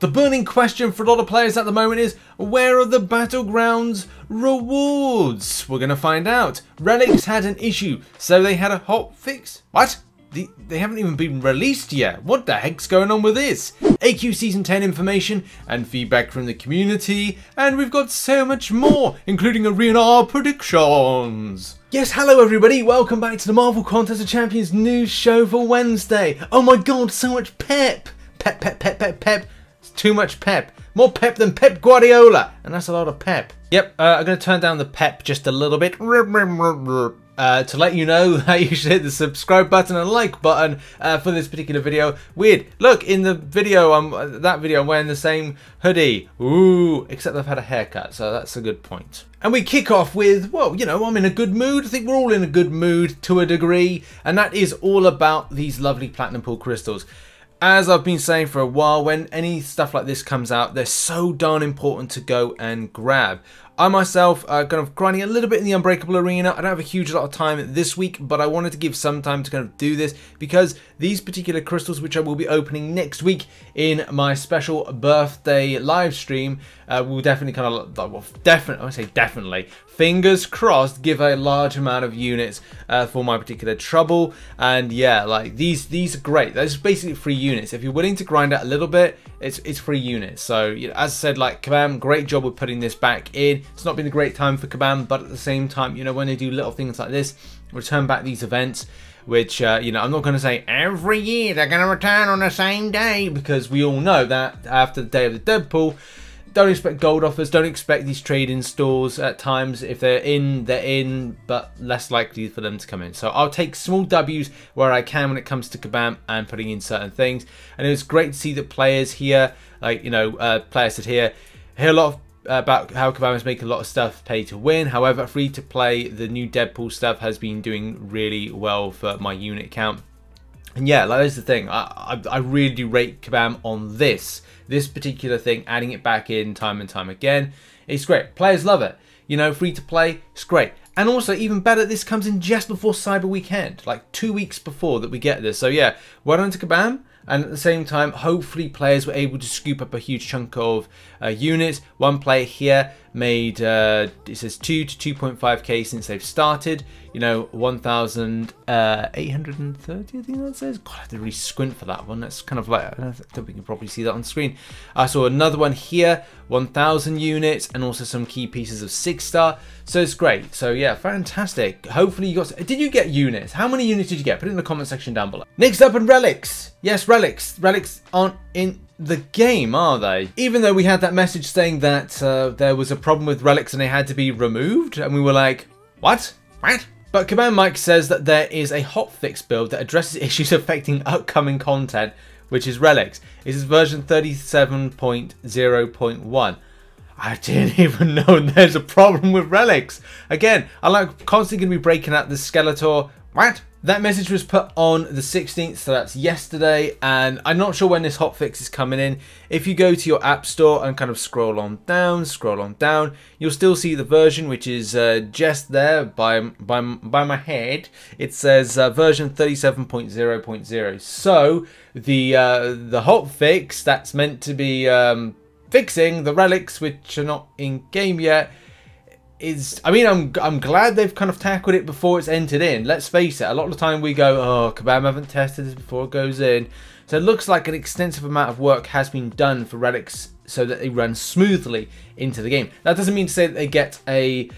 The burning question for a lot of players at the moment is, where are the Battlegrounds Rewards? We're going to find out. Relics had an issue, so they had a hotfix. What? They haven't even been released yet. What the heck's going on with this? AQ Season 10 information and feedback from the community. And we've got so much more, including Arena predictions. Yes, hello everybody. Welcome back to the Marvel Contest of Champions news show for Wednesday. Oh my god, so much pep. Pep, pep, pep, pep, pep. It's too much pep. More pep than Pep Guardiola. And that's a lot of pep. Yep, I'm going to turn down the pep just a little bit. To let you know that you should hit the subscribe button and like button for this particular video. Weird. Look, in the video, I'm wearing the same hoodie. Ooh, except I've had a haircut, so that's a good point. And we kick off with, well, you know, I'm in a good mood. I think we're all in a good mood to a degree. And that is all about these lovely Platinumpool Crystals. As I've been saying for a while, when any stuff like this comes out, they're so darn important to go and grab. I myself are kind of grinding a little bit in the Unbreakable arena. I don't have a huge lot of time this week, but I wanted to give some time to kind of do this because these particular crystals, which I will be opening next week in my special birthday live stream, will definitely kind of, well, definitely, I say definitely, fingers crossed, give a large amount of units for my particular trouble. And yeah, like these are great. Those are basically free units. If you're willing to grind out a little bit, it's free units. So you know, as I said, like Kabam, great job with putting this back in. It's not been a great time for Kabam, but at the same time, you know, when they do little things like this, return back these events, which, you know, I'm not going to say every year they're going to return on the same day, because we all know that after the day of the Deadpool, don't expect gold offers, don't expect these trade-in stores at times. If they're in, but less likely for them to come in. So I'll take small W's where I can when it comes to Kabam and putting in certain things. And it was great to see that players here, like, you know, players said here a lot of about how Kabam is making a lot of stuff pay to win. However, free to play, the new Deadpool stuff has been doing really well for my unit count. And yeah, like, that's the thing. I really do rate Kabam on this particular thing, adding it back in time and time again. It's great. Players love it. You know, free to play, it's great. And also, even better, this comes in just before Cyber Weekend, like 2 weeks before that we get this. So yeah, well done to Kabam. And at the same time, hopefully players were able to scoop up a huge chunk of units. One player here made, it says 2 to 2.5k since they've started. You know, 1,830, I think that says. God, I have to really squint for that one. That's kind of like, I don't think you can probably see that on screen. I saw another one here, 1,000 units, and also some key pieces of 6-star. So it's great. So yeah, fantastic. Hopefully you got, did you get units? How many units did you get? Put it in the comment section down below. Next up, in Relics. Yes, Relics. Relics aren't in the game, are they? Even though we had that message saying that there was a problem with Relics and they had to be removed, and we were like, what? What? But Kabam Mike says that there is a hotfix build that addresses issues affecting upcoming content, which is Relics. This is version 37.0.1. I didn't even know there's a problem with Relics. Again, I'm like constantly going to be breaking out the Skeletor. What? That message was put on the 16th, so that's yesterday, and I'm not sure when this hotfix is coming in. If you go to your app store and kind of scroll on down, you'll still see the version, which is just there by my head. It says version 37.0.0. So the hotfix that's meant to be fixing the relics, which are not in game yet, is, I mean, I'm glad they've kind of tackled it before it's entered in. Let's face it, a lot of the time we go, oh, Kabam haven't tested this before it goes in. So it looks like an extensive amount of work has been done for relics so that they run smoothly into the game. That doesn't mean to say that they get a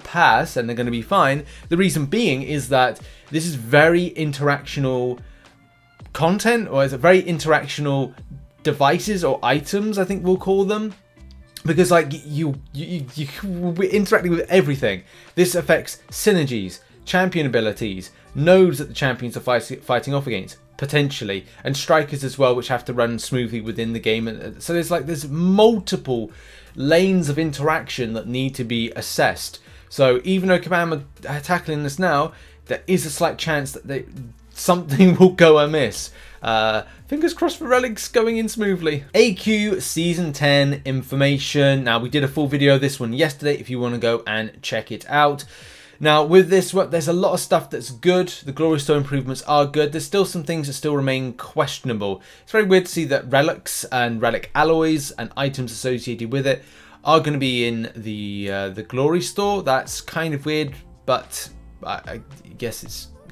pass and they're going to be fine. The reason being is that this is very interactional content, or is it very interactional devices or items, I think we'll call them. Because like you will be interacting with everything. This affects synergies, champion abilities, nodes that the champions are fighting off against, potentially, and strikers as well, which have to run smoothly within the game. So there's multiple lanes of interaction that need to be assessed. So even though Kabam are tackling this now, there is a slight chance that something will go amiss. Fingers crossed for Relics going in smoothly. AQ Season 10 information. Now, we did a full video of this one yesterday if you want to go and check it out. Now with this, there's a lot of stuff that's good. The Glory Store improvements are good. There's still some things that still remain questionable. It's very weird to see that relics and relic alloys and items associated with it are going to be in the Glory Store. That's kind of weird, but I guess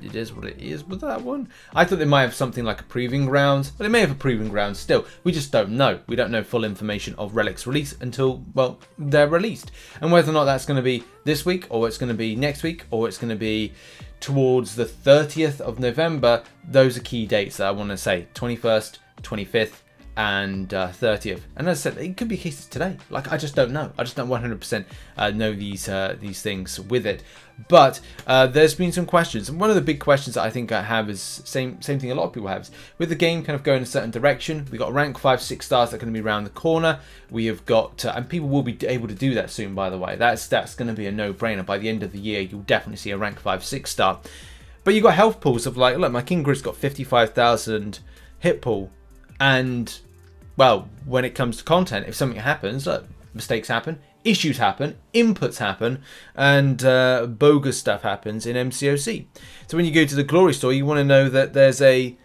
it is what it is with that one. I thought they might have something like a proving ground, but they may have a proving ground still. We just don't know. We don't know full information of Relics release until, well, they're released. And whether or not that's going to be this week, or it's going to be next week, or it's going to be towards the 30th of November, those are key dates that I want to say. 21st, 25th, and 30th. And as I said, it could be cases today. Like, I just don't know. I just don't 100% know these things with it. But there's been some questions, and one of the big questions that I think I have is same thing a lot of people have. Is with the game kind of going a certain direction, we got rank 5, 6 stars that are going to be around the corner. We have got, and people will be able to do that soon. By the way, that's going to be a no-brainer. By the end of the year, you'll definitely see a rank 5, 6 star. But you got health pools of like, look, my King Grid's got 55,000 hit pool, and well, when it comes to content, if something happens, look, mistakes happen. Issues happen, inputs happen, and bogus stuff happens in MCOC. So when you go to the Glory Store, you want to know that there's a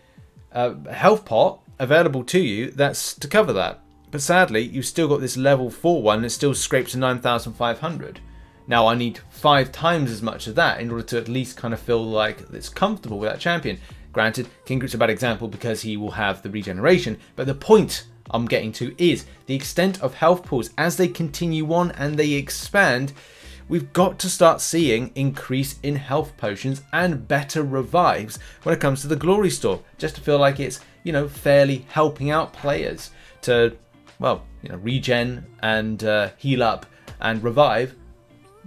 health pot available to you that's to cover that. But sadly, you've still got this level 4 one that still scrapes to 9,500. Now I need 5 times as much of that in order to at least kind of feel like it's comfortable with that champion. Granted, King Grid's a bad example because he will have the regeneration, but the point I'm getting to is the extent of health pools as they continue on and they expand. We've got to start seeing increase in health potions and better revives when it comes to the Glory Store, just to feel like it's, you know, fairly helping out players to, well, you know, regen and heal up and revive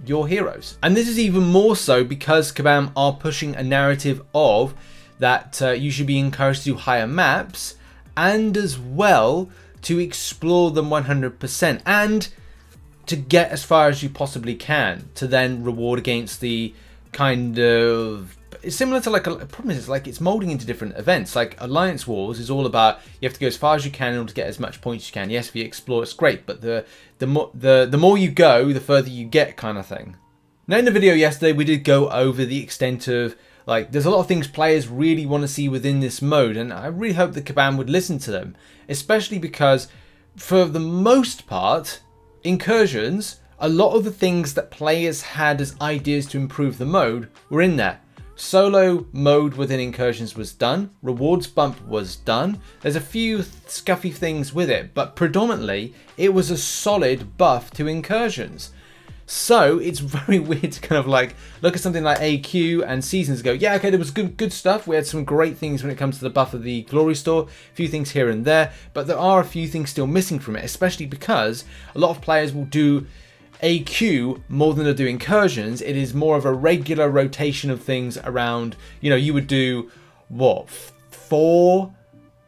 your heroes. And this is even more so because Kabam are pushing a narrative of that you should be encouraged to do higher maps, and as well to explore them 100% and to get as far as you possibly can to then reward against the kind of, it's similar to like a problem is like it's molding into different events. Like Alliance Wars is all about you have to go as far as you can in order to get as much points as you can. Yes, if you explore it's great, but the more you go, the further you get, kind of thing. Now in the video yesterday we did go over the extent of, like, there's a lot of things players really want to see within this mode, and I really hope that Kabam would listen to them, especially because for the most part, incursions, a lot of the things that players had as ideas to improve the mode were in there. Solo mode within incursions was done, rewards bump was done, there's a few scuffy things with it, but predominantly it was a solid buff to incursions. So it's very weird to kind of like look at something like AQ and seasons ago. Yeah, okay, there was good stuff. We had some great things when it comes to the buff of the Glory Store, a few things here and there, but there are a few things still missing from it, especially because a lot of players will do AQ more than they do incursions. It is more of a regular rotation of things around, you know, you would do what, 4?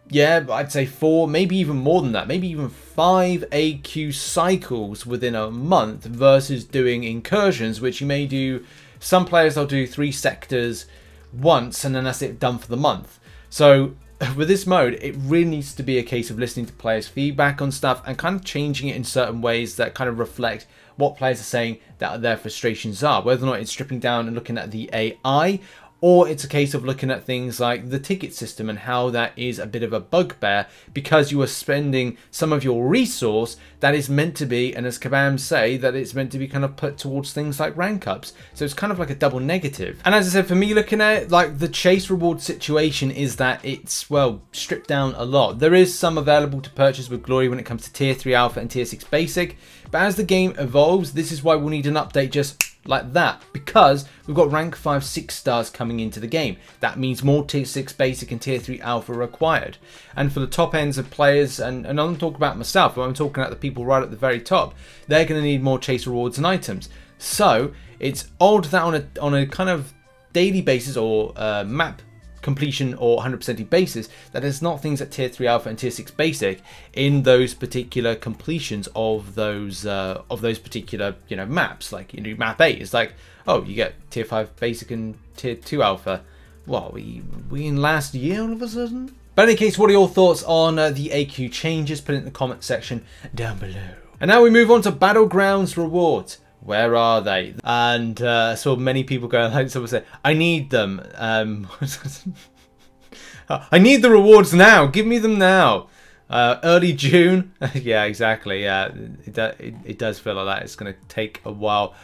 Yeah, I'd say 4, maybe even more than that, maybe even 5 AQ cycles within a month versus doing incursions, which you may do, some players they'll do 3 sectors once and then that's it, done for the month. So with this mode, it really needs to be a case of listening to players' feedback on stuff and kind of changing it in certain ways that kind of reflect what players are saying that their frustrations are, whether or not it's stripping down and looking at the AI, or it's a case of looking at things like the ticket system and how that is a bit of a bugbear because you are spending some of your resource that is meant to be, and as Kabam say, that it's meant to be kind of put towards things like rank ups. So it's kind of like a double negative. And as I said, for me looking at it, like the chase reward situation is that it's, well, stripped down a lot. There is some available to purchase with Glory when it comes to tier 3 alpha and tier 6 basic, but as the game evolves, this is why we'll need an update just like that, because we've got rank 5, 6 stars coming into the game. That means more tier 6 basic and tier 3 alpha required. And for the top ends of players, and I'm not talking about myself, but I'm talking about the people right at the very top, they're going to need more chase rewards and items. So it's odd that on a kind of daily basis or map completion or 100% basis, that there's not things at tier 3 alpha and tier 6 basic in those particular completions of those particular, you know, maps. Like, you know, map 8 is like, oh, you get tier 5 basic and tier 2 alpha. What, we in last year all of a sudden? But in any case, what are your thoughts on the AQ changes? Put it in the comment section down below. And now we move on to Battlegrounds Rewards. Where are they? And I saw many people going, like someone said, I need them. I need the rewards now. Give me them now. Early June. Yeah, exactly. Yeah, it does feel like that. It's going to take a while.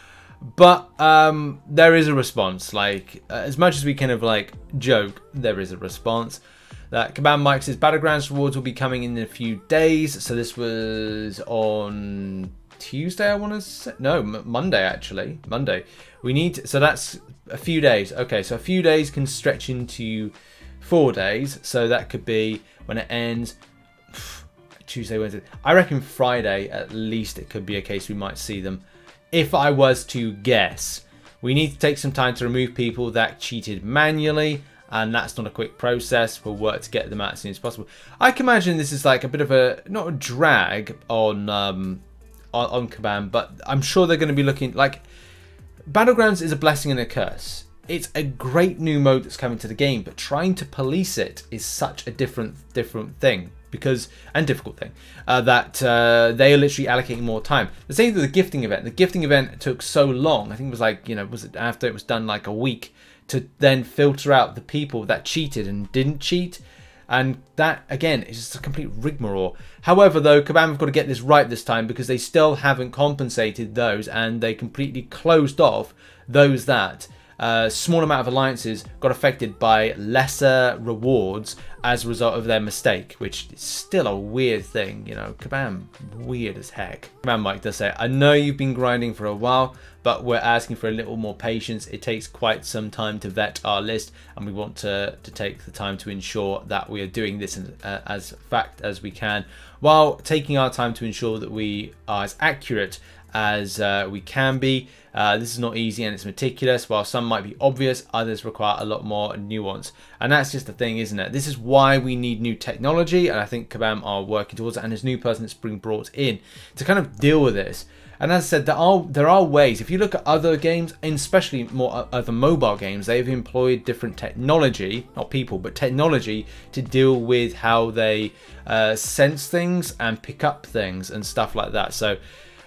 But there is a response. Like, as much as we kind of like joke, there is a response. That Kabam Mike says Battlegrounds Rewards will be coming in a few days. So this was on Tuesday, I want to say. No, Monday actually. Monday. We need. So that's a few days. Okay, so a few days can stretch into 4 days. So that could be when it ends. Tuesday, Wednesday. I reckon Friday at least. It could be a case we might see them. If I was to guess, we need to take some time to remove people that cheated manually. And that's not a quick process. We'll work to get them out as soon as possible. I can imagine this is like a bit of a, not a drag on Kabam, but I'm sure they're going to be looking like Battlegrounds is a blessing and a curse. It's a great new mode that's coming to the game, but trying to police it is such a different thing. Because, and difficult thing, that they are literally allocating more time. The same with the gifting event. The gifting event took so long. I think it was like, you know, was it after it was done like a week to then filter out the people that cheated and didn't cheat. And that, again, is just a complete rigmarole. However, though, Kabam have got to get this right this time because they still haven't compensated those and they completely closed off those that small amount of alliances got affected by lesser rewards as a result of their mistake, which is still a weird thing, you know. Kabam, weird as heck. Kabam Mike does say, I know you've been grinding for a while, but we're asking for a little more patience. It takes quite some time to vet our list, and we want to take the time to ensure that we are doing this as fact as we can, while taking our time to ensure that we are as accurate as we can be. This is not easy and it's meticulous. While some might be obvious, others require a lot more nuance. And that's just the thing, isn't it? This is why we need new technology, and I think Kabam are working towards it, and this new person that's being brought in to kind of deal with this. And as I said, there are ways. If you look at other games, and especially more other mobile games, they've employed different technology, not people, but technology, to deal with how they sense things and pick up things and stuff like that. So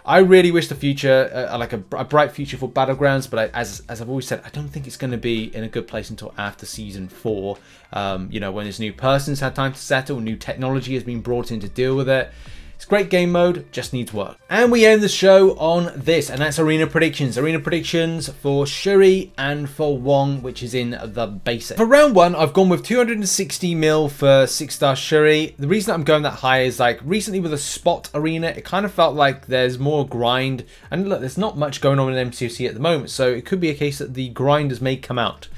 I really wish the future, like a bright future for Battlegrounds, but as I've always said, I don't think it's going to be in a good place until after Season 4. You know, when this new person's had time to settle, new technology has been brought in to deal with it. It's great game mode, just needs work. And we end the show on this, and that's Arena Predictions. Arena Predictions for Shuri and for Wong, which is in the basic. For round 1, I've gone with 260 mil for 6-star Shuri. The reason I'm going that high is like recently with a spot arena, it kind of felt like there's more grind. And look, there's not much going on in MCOC at the moment, so it could be a case that the grinders may come out.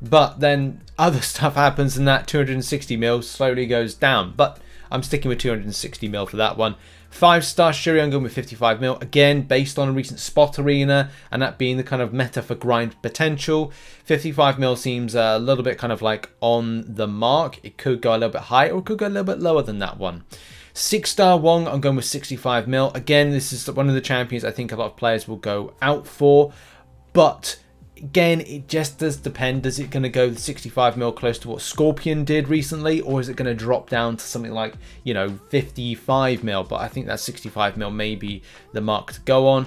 But then other stuff happens and that 260 mil slowly goes down. But I'm sticking with 260 mil for that one. 5-star Shuri, I'm going with 55 mil. Again, based on a recent spot arena, and that being the kind of meta for grind potential. 55 mil seems a little bit kind of like on the mark. It could go a little bit higher, or it could go a little bit lower than that one. 6-star Wong, I'm going with 65 mil. Again, this is one of the champions I think a lot of players will go out for. But again, it just does depend. Is it going to go 65 mil close to what Scorpion did recently, or is it going to drop down to something like, you know, 55 mil? But I think that 65 mil may be the mark to go on.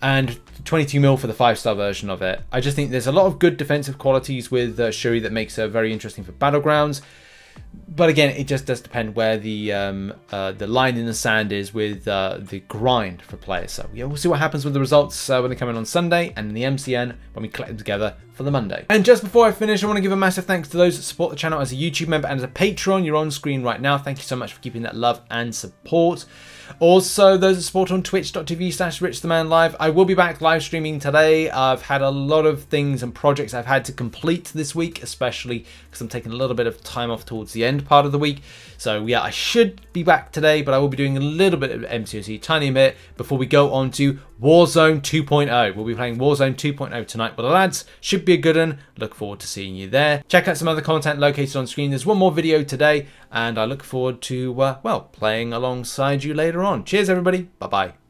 And 22 mil for the 5-star version of it. I just think there's a lot of good defensive qualities with Shuri that makes her very interesting for Battlegrounds. But again, it just does depend where the line in the sand is with the grind for players. So yeah, we'll see what happens with the results when they come in on Sunday, and in the MCN when we collect them together for the Monday. And just before I finish, I want to give a massive thanks to those that support the channel as a YouTube member and as a Patreon. You're on screen right now. Thank you so much for keeping that love and support. Also, those that support on twitch.tv/RichTheMan live. I will be back live streaming today. I've had a lot of things and projects I've had to complete this week, especially because I'm taking a little bit of time off towards the end part of the week. So yeah, I should be back today, but I will be doing a little bit of MCOC, tiny bit, before we go on to Warzone 2.0. We'll be playing Warzone 2.0 tonight with the lads. Should be a good one. Look forward to seeing you there. Check out some other content located on screen. There's one more video today, and I look forward to, well, playing alongside you later on. Cheers, everybody. Bye-bye.